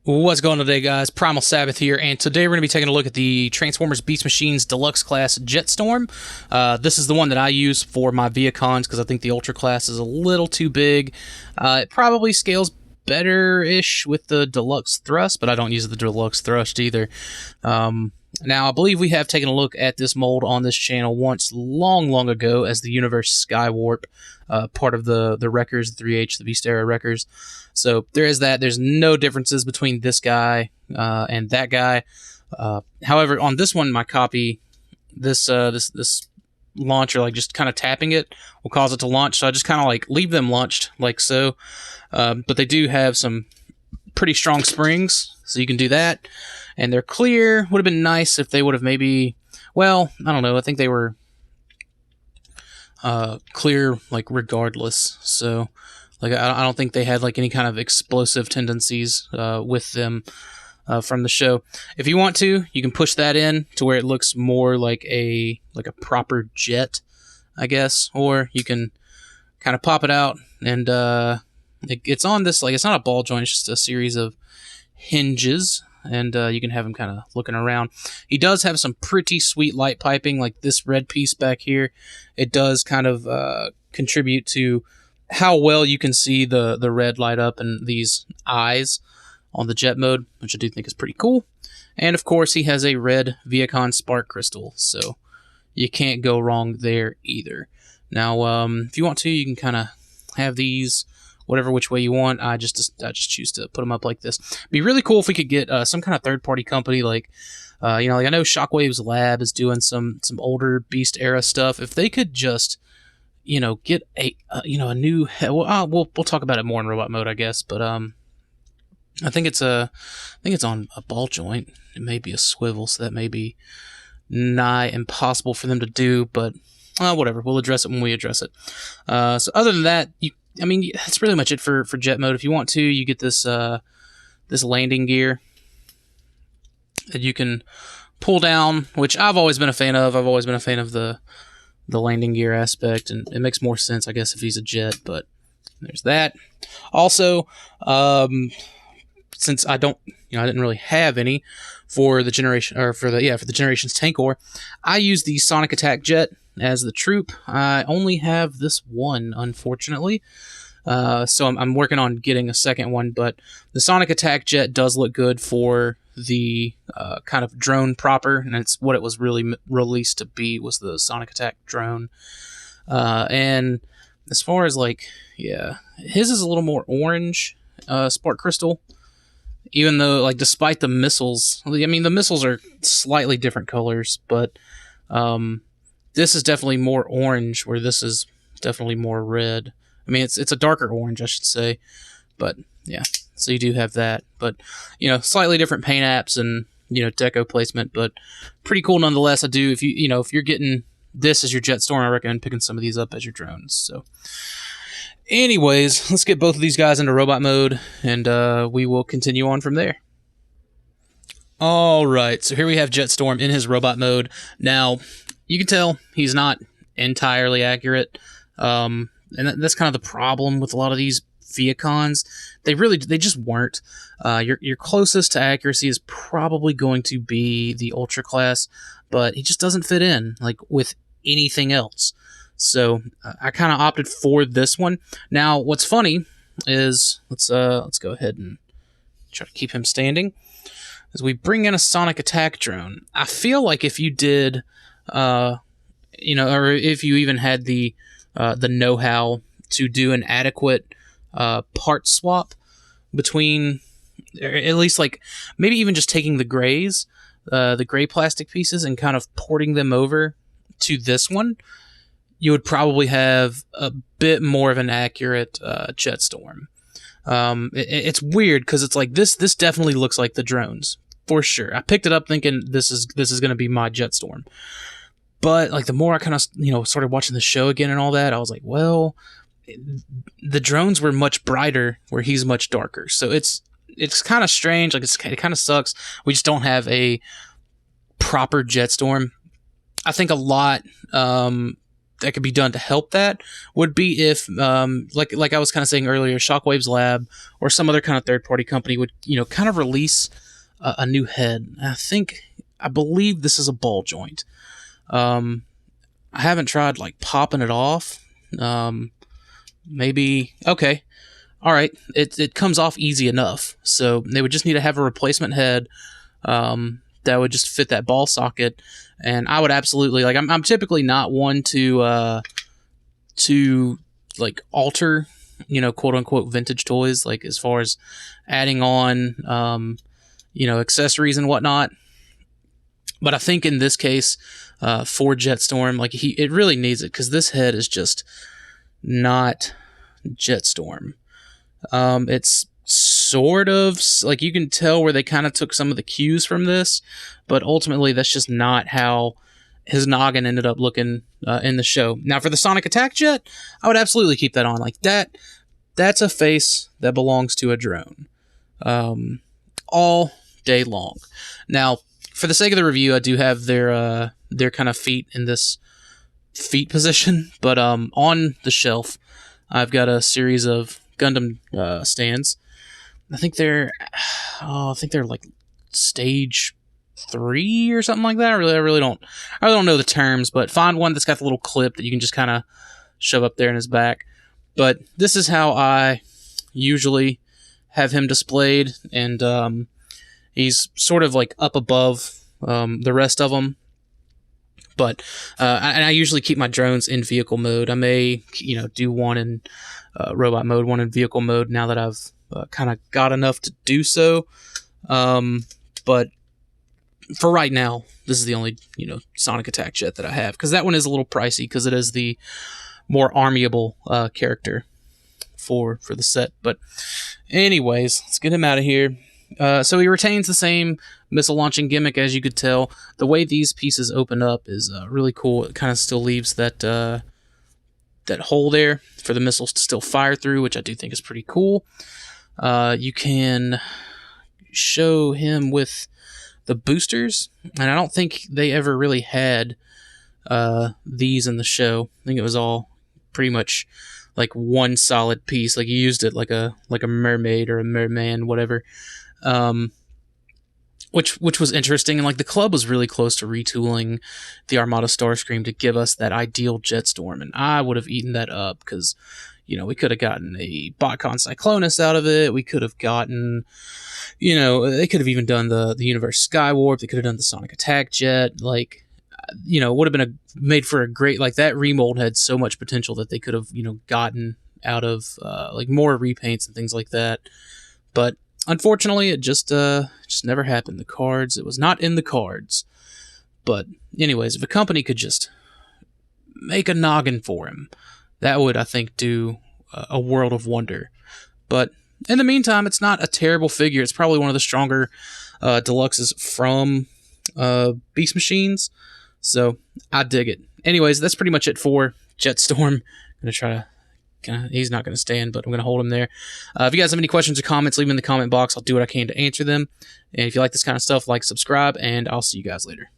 What's going on today, guys? Primal Sabbath here, and today we're going to be taking a look at the Transformers Beast Machines Deluxe Class Jetstorm. This is the one that I use for my Viacons because I think the Ultra Class is a little too big. It probably scales better-ish with the Deluxe Thrust, but I don't use the Deluxe Thrust either. Now, I believe we have taken a look at this mold on this channel once long ago as the Universe Skywarp, part of the Wreckers, the 3H, the Beast Era Wreckers. So there is that. There's no differences between this guy and that guy. However, on this one, my copy, this launcher, like just kind of tapping it will cause it to launch. So I just kind of like leave them launched like so. But they do have some pretty strong springs, so you can do that. And they're clear. Would have been nice if they would have maybe, well, I don't know. I think they were clear, like, regardless. So, like, I don't think they had, like, any kind of explosive tendencies with them from the show. If you want to, you can push that in to where it looks more like a proper jet, I guess. Or you can kind of pop it out, and it's on this, like, it's not a ball joint. It's just a series of hinges. And you can have him kind of looking around. He does have some pretty sweet light piping, like this red piece back here. It does kind of contribute to how well you can see the red light up and these eyes on the jet mode, which I do think is pretty cool. And of course, he has a red Viacon spark crystal, so you can't go wrong there either. Now, if you want to, you can kind of have these whatever which way you want. I just choose to put them up like this. It'd be really cool if we could get some kind of third-party company, like like I know Shockwave's Lab is doing some older Beast era stuff. If they could just get a new we'll talk about it more in robot mode, I guess. But I think it's on a ball joint. It may be a swivel, so that may be nigh impossible for them to do. But whatever, we'll address it when we address it. So other than that, that's really much it for jet mode. If you want to, you get this this landing gear that you can pull down, which I've always been a fan of. I've always been a fan of the landing gear aspect, and it makes more sense, I guess, if he's a jet. But there's that. Also, since I didn't really have any for the Generations Tank Ore, I use the Sonic Attack Jet as the troop. I only have this one, unfortunately. So I'm working on getting a second one, but the Sonic Attack Jet does look good for the kind of drone proper, and it's what it was really released to be, was the Sonic Attack drone. And as far as his is a little more orange, Spark Crystal, even though despite the missiles, the missiles are slightly different colors, but this is definitely more orange, where this is definitely more red. It's a darker orange, I should say. But yeah, so you do have that. But slightly different paint apps and deco placement, but pretty cool nonetheless. I do, if you're getting this as your Jetstorm, I recommend picking some of these up as your drones. So, anyways, let's get both of these guys into robot mode, and we will continue on from there. All right, so here we have Jetstorm in his robot mode. Now, you can tell he's not entirely accurate, and that's kind of the problem with a lot of these Viacons. They just weren't. Your closest to accuracy is probably going to be the Ultra Class, but he just doesn't fit in with anything else. So I kind of opted for this one. Now, what's funny is let's go ahead and try to keep him standing as we bring in a Sonic Attack drone. I feel like if you did, or if you even had the know-how to do an adequate part swap between, or at least maybe even just taking the gray plastic pieces and kind of porting them over to this one, you would probably have a bit more of an accurate Jetstorm. It's weird because it's this definitely looks like the drones for sure. I picked it up thinking this is going to be my Jetstorm. But the more I kind of started watching the show again and all that, I was like, well, the drones were much brighter where he's much darker. So it's kind of strange. It kind of sucks. We just don't have a proper Jetstorm. I think a lot that could be done to help that would be if, like I was kind of saying earlier, Shockwave's Lab or some other kind of third-party company would, kind of release a new head. I believe this is a ball joint. I haven't tried like popping it off. Maybe okay. All right, it comes off easy enough. So they would just need to have a replacement head that would just fit that ball socket. And I would absolutely like. I'm typically not one to like alter, quote unquote vintage toys, like as far as adding on accessories and whatnot. But I think in this case, for Jetstorm, like it really needs it because this head is just not Jetstorm. It's sort of like you can tell where they kind of took some of the cues from this, but ultimately that's just not how his noggin ended up looking in the show. Now for the Sonic Attack Jet, I would absolutely keep that on. Like that's a face that belongs to a drone all day long. Now for the sake of the review, I do have their kind of feet in this feet position, but on the shelf I've got a series of Gundam stands. I think they're like stage 3 or something like that. I really don't know the terms, but find one that's got the little clip that you can just kind of shove up there in his back. But this is how I usually have him displayed, and he's sort of like up above the rest of them. But I usually keep my drones in vehicle mode. I may, do one in robot mode, one in vehicle mode now that I've kind of got enough to do so. But for right now, this is the only, Sonic Attack Jet that I have, because that one is a little pricey because it is the more armyable character for the set. But anyways, let's get him out of here. So he retains the same missile launching gimmick, as you could tell. The way these pieces open up is really cool. It kind of still leaves that that hole there for the missiles to still fire through, which I do think is pretty cool. You can show him with the boosters, and I don't think they ever really had these in the show. I think it was all pretty much like one solid piece. Like you used it like a mermaid or a merman, whatever. Which was interesting, and like the club was really close to retooling the Armada Starscream to give us that ideal Jetstorm, and I would have eaten that up because, we could have gotten a Botcon Cyclonus out of it. We could have gotten, they could have even done the Universe Skywarp. They could have done the Sonic Attack Jet. Like, it would have been made for a great, like that remold had so much potential that they could have, gotten out of like more repaints and things like that. But unfortunately, it just never happened. It was not in the cards. But anyways, if a company could just make a noggin for him, that would, I think, do a world of wonder. But in the meantime, it's not a terrible figure. It's probably one of the stronger deluxes from Beast Machines. So I dig it. Anyways, that's pretty much it for Jetstorm. I'm going to try to he's not going to stand, but I'm going to hold him there. If you guys have any questions or comments, leave them in the comment box. I'll do what I can to answer them. And if you like this kind of stuff, like, subscribe, and I'll see you guys later.